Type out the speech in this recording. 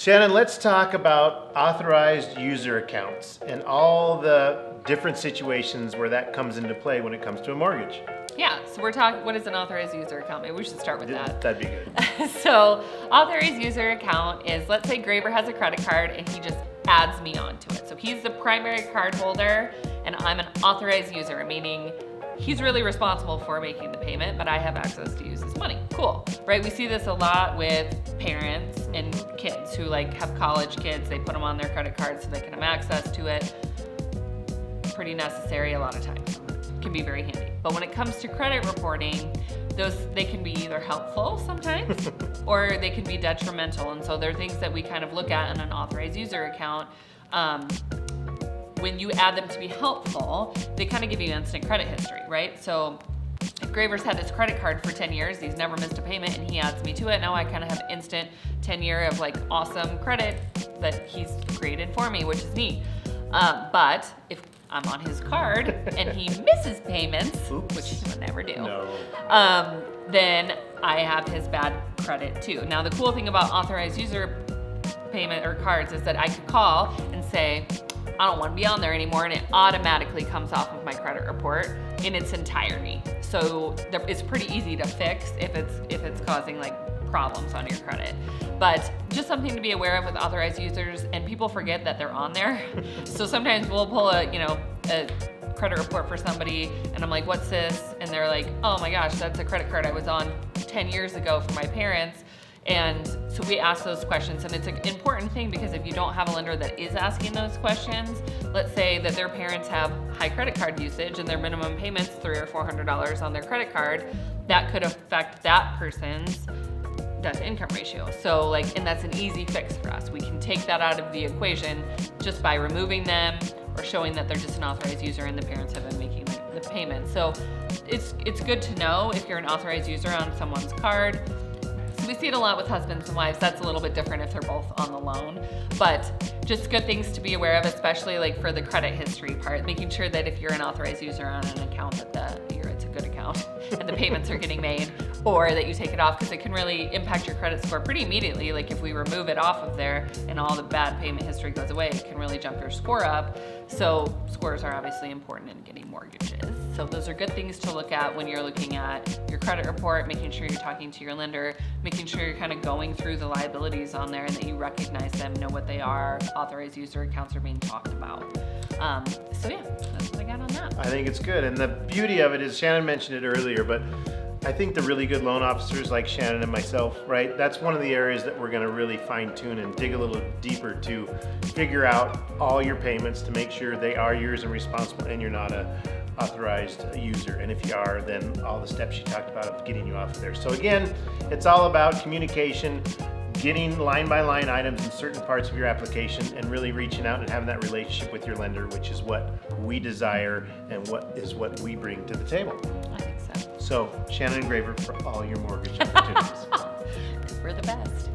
Shannon, let's talk about authorized user accounts and all the different situations where that comes into play when it comes to a mortgage. Yeah, so we're talking, what is an authorized user account? Maybe we should start with that. That'd be good. So, authorized user account is, let's say Graver has a credit card and he just adds me onto it. So he's the primary card holder and I'm an authorized user, meaning he's really responsible for making the payment, but I have access to use his money. Cool, right? We see this a lot with parents and kids who like have college kids. They put them on their credit card so they can have access to it. Pretty necessary a lot of times. Can be very handy. But when it comes to credit reporting, they can be either helpful sometimes or they can be detrimental. And so they're things that we kind of look at in an authorized user account. When you add them to be helpful, they kind of give you instant credit history, right? So if Graver's had his credit card for 10 years, he's never missed a payment and he adds me to it, now I kind of have instant 10-year of like awesome credit that he's created for me, which is neat. But if I'm on his card and he misses payments, which he would never do, then I have his bad credit too. Now the cool thing about authorized user payment or cards is that I could call and say, I don't want to be on there anymore, and it automatically comes off of my credit report in its entirety. So it's pretty easy to fix if it's causing like problems on your credit. But just something to be aware of with authorized users, and people forget that they're on there. So sometimes we'll pull a credit report for somebody and I'm like, what's this? And they're like, oh my gosh, that's a credit card I was on 10 years ago for my parents. And so we ask those questions, and it's an important thing because if you don't have a lender that is asking those questions, let's say that their parents have high credit card usage and their minimum payment's $300 or $400 on their credit card, that could affect that person's debt to income ratio. So and that's an easy fix for us. We can take that out of the equation just by removing them or showing that they're just an authorized user and the parents have been making the payment. So it's good to know if you're an authorized user on someone's card. So we see it a lot with husbands and wives. That's a little bit different if they're both on the loan, but just good things to be aware of, especially like for the credit history part, making sure that if you're an authorized user on an account that it's a good account and the payments are getting made, or that you take it off, because it can really impact your credit score pretty immediately. Like if we remove it off of there and all the bad payment history goes away, it can really jump your score up. So scores are obviously important in getting mortgages. So those are good things to look at when you're looking at your credit report, making sure you're talking to your lender, making sure you're kind of going through the liabilities on there and that you recognize them, know what they are. Authorized user accounts are being talked about. So yeah, that's what I got on that. I think it's good. And the beauty of it is, Shannon mentioned it earlier, but I think the really good loan officers like Shannon and myself, right? That's one of the areas that we're going to really fine tune and dig a little deeper to figure out all your payments to make sure they are yours and responsible and you're not a authorized user. And if you are, then all the steps you talked about of getting you off of there. So again, it's all about communication, getting line by line items in certain parts of your application and really reaching out and having that relationship with your lender, which is what we desire and what we bring to the table. I think so. So, Shannon and Graver for all your mortgage opportunities. Because we're the best.